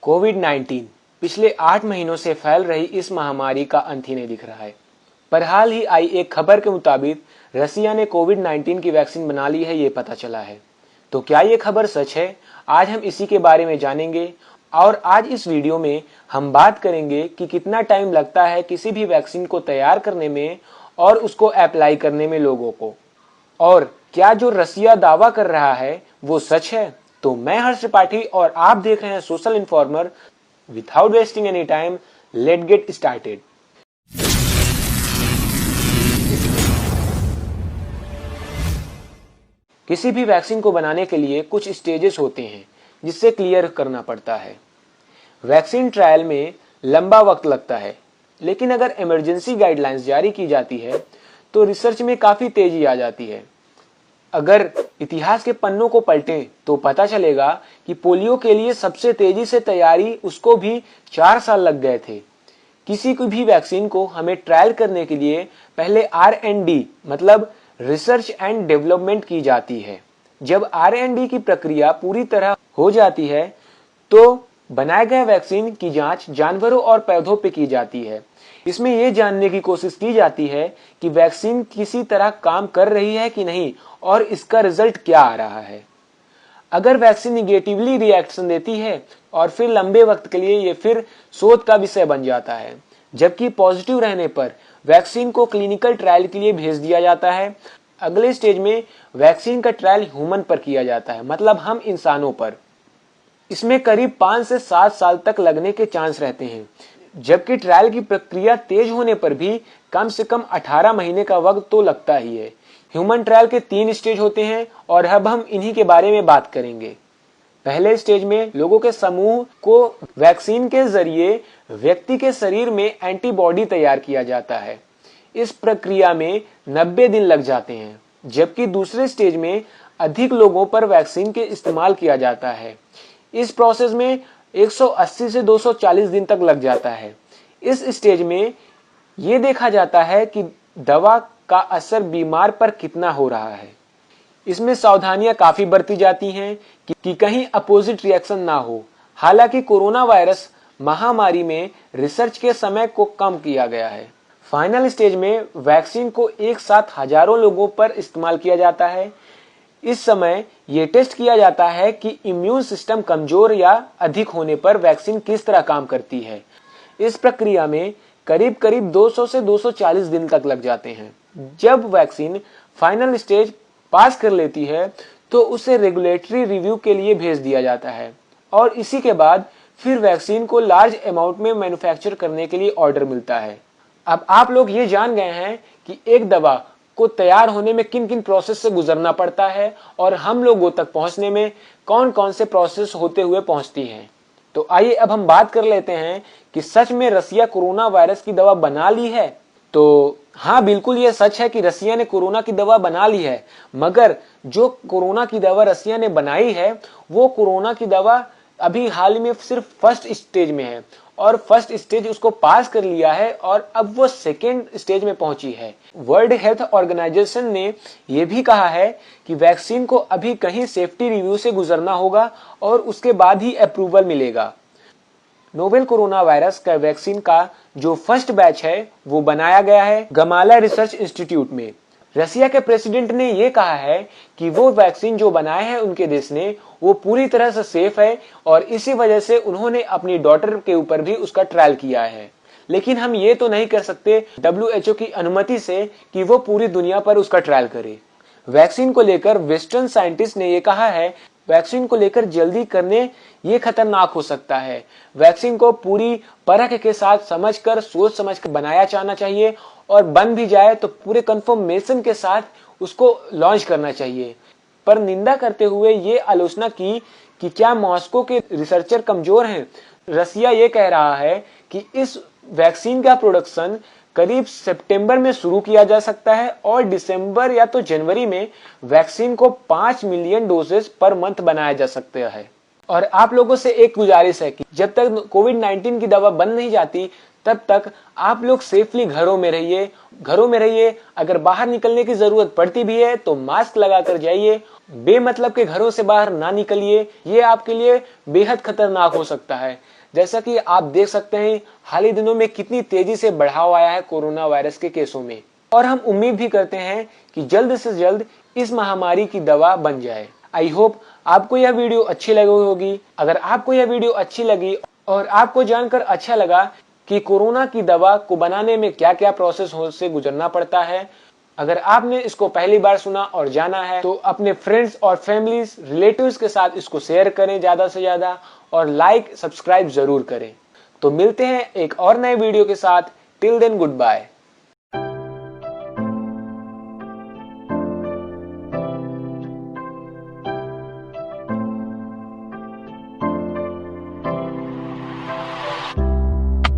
कोविड-19 पिछले 8 महीनों से फैल रही इस महामारी का अंत ही नहीं दिख रहा है। पर हाल ही आई एक खबर के मुताबिक रसिया ने कोविड-19 की वैक्सीन बना ली है, ये पता चला है। तो क्या ये खबर सच है? आज हम इसी के बारे में जानेंगे और आज इस वीडियो में हम बात करेंगे कि कितना टाइम लगता है किसी भी वैक्सीन को तैयार करने में और उसको अप्लाई करने में लोगों को, और क्या जो रसिया दावा कर रहा है वो सच है। तो मैं हर्ष त्रिपाठी और आप देख रहे हैं social informer. Without wasting any time, let get started. किसी भी वैक्सीन को बनाने के लिए कुछ स्टेजेस होते हैं जिससे क्लियर करना पड़ता है। वैक्सीन ट्रायल में लंबा वक्त लगता है, लेकिन अगर इमरजेंसी गाइडलाइंस जारी की जाती है तो रिसर्च में काफी तेजी आ जाती है। अगर इतिहास के पन्नों को पलटें तो पता चलेगा कि पोलियो के लिए सबसे तेजी से तैयारी उसको भी 4 साल लग गए थे। किसी को भी वैक्सीन को हमें ट्रायल करने के लिए पहले R&D मतलब रिसर्च एंड डेवलपमेंट की जाती है। जब R&D की प्रक्रिया पूरी तरह हो जाती है तो बनाए गए वैक्सीन की जांच जानवरों और पौधों पे की जाती है। इसमें यह जानने की कोशिश की जाती है कि वैक्सीन किसी तरह काम कर रही है कि नहीं और इसका रिजल्ट क्या आ रहा है। अगर वैक्सीन निगेटिवली रिएक्शन देती है और फिर लंबे वक्त के लिए ये फिर शोध का विषय बन जाता है, जबकि पॉजिटिव रहने पर वैक्सीन को क्लिनिकल ट्रायल के लिए भेज दिया जाता है। अगले स्टेज में वैक्सीन का ट्रायल ह्यूमन पर किया जाता है, मतलब हम इंसानों पर। इसमें करीब 5 से 7 साल तक लगने के चांस रहते हैं, जबकि ट्रायल की प्रक्रिया तेज होने पर भी कम से कम 18 महीने का वक्त तो लगता ही है। ह्यूमन ट्रायल के 3 स्टेज होते हैं और अब हम इन्हीं के बारे में बात करेंगे। पहले स्टेज में लोगों के समूह को वैक्सीन के जरिए व्यक्ति के शरीर में एंटीबॉडी तैयार किया जाता है। इस प्रक्रिया में 90 दिन लग जाते हैं, जबकि दूसरे स्टेज में अधिक लोगों पर वैक्सीन के इस्तेमाल किया जाता है। इस प्रोसेस में 180 से 240 दिन तक लग जाता है। इस स्टेज में यह देखा जाता है कि दवा का असर बीमार पर कितना हो रहा है। इसमें सावधानियां काफी बरती जाती हैं कि कहीं अपोजिट रिएक्शन ना हो। हालांकि कोरोना वायरस महामारी में रिसर्च के समय को कम किया गया है। फाइनल स्टेज में वैक्सीन को एक साथ हजारों लोगों पर इस्तेमाल किया जाता है। इस समय यह टेस्ट किया जाता है कि इम्यून सिस्टम कमजोर या अधिक होने पर वैक्सीन किस तरह काम करती है। इस प्रक्रिया में करीब 200 से 240 दिन तक लग जाते हैं। जब वैक्सीन फाइनल स्टेज पास कर लेती है तो उसे रेगुलेटरी रिव्यू के लिए भेज दिया जाता है और इसी के बाद फिर वैक्सीन को लार्ज अमाउंट में मैन्युफैक्चर करने के लिए ऑर्डर मिलता है। अब आप लोग ये जान गए हैं कि एक दवा को तैयार होने में किन किन प्रोसेस से गुजरना पड़ता है और हम लोगों तक पहुंचने में कौन कौन से प्रोसेस होते हुए पहुंचती है। तो आइए अब हम बात कर लेते हैं कि सच में रसिया कोरोना वायरस की दवा बना ली है। तो हाँ, बिल्कुल ये सच है कि रसिया ने कोरोना की दवा बना ली है, मगर जो कोरोना की दवा रसिया ने बनाई है वो कोरोना की दवा अभी हाल में सिर्फ फर्स्ट स्टेज में है और फर्स्ट स्टेज उसको पास कर लिया है और अब वो सेकेंड स्टेज में पहुंची है। वर्ल्ड हेल्थ ऑर्गेनाइजेशन ने यह भी कहा है कि वैक्सीन को अभी कहीं सेफ्टी रिव्यू से गुजरना होगा और उसके बाद ही अप्रूवल मिलेगा। नोवेल कोरोना वायरस का वैक्सीन का जो फर्स्ट बैच है वो बनाया गया है गमाला रिसर्च इंस्टीट्यूट में। रसिया के प्रेसिडेंट ने यह कहा है कि वो वैक्सीन जो बनाए हैं उनके देश ने वो पूरी तरह से सेफ है और इसी वजह से उन्होंने अपनी डॉटर के ऊपर भी उसका ट्रायल किया है। लेकिन हम ये तो नहीं कर सकते WHO की अनुमति से कि वो पूरी दुनिया पर उसका ट्रायल करे। वैक्सीन को लेकर वेस्टर्न साइंटिस्ट ने यह कहा है वैक्सीन को लेकर जल्दी करने ये खतरनाक हो सकता है। वैक्सीन को पूरी परख के साथ समझकर सोच समझकर बनाया जाना चाहिए और बन भी जाए तो पूरे कंफर्मेशन के साथ उसको लॉन्च करना चाहिए। पर निंदा करते हुए ये आलोचना की कि क्या मॉस्को के रिसर्चर कमजोर हैं। रसिया ये कह रहा है कि इस वैक्सीन का प्रोडक्शन करीब सितंबर में शुरू किया जा सकता है और दिसंबर या तो जनवरी में वैक्सीन को 5 मिलियन डोजेस पर मंथ बनाया जा सकता है। और आप लोगों से एक गुजारिश है कि जब तक कोविड-19 की दवा बन नहीं जाती तब तक आप लोग सेफली घरों में रहिए। अगर बाहर निकलने की जरूरत पड़ती भी है तो मास्क लगाकर जाइए। बेमतलब के घरों से बाहर ना निकलिए, ये आपके लिए बेहद खतरनाक हो सकता है। जैसा कि आप देख सकते हैं हाल ही दिनों में कितनी तेजी से बढ़ाव आया है कोरोना वायरस के केसों में, और हम उम्मीद भी करते हैं कि जल्द से जल्द इस महामारी की दवा बन जाए। आई होप आपको यह वीडियो अच्छी लगी होगी। अगर आपको यह वीडियो अच्छी लगी और आपको जानकर अच्छा लगा कि कोरोना की दवा को बनाने में क्या क्या प्रोसेस से गुजरना पड़ता है, अगर आपने इसको पहली बार सुना और जाना है तो अपने फ्रेंड्स और फैमिलीज रिलेटिव्स के साथ इसको शेयर करें ज्यादा से ज्यादा, और लाइक सब्सक्राइब जरूर करें। तो मिलते हैं एक और नए वीडियो के साथ। Till then good bye.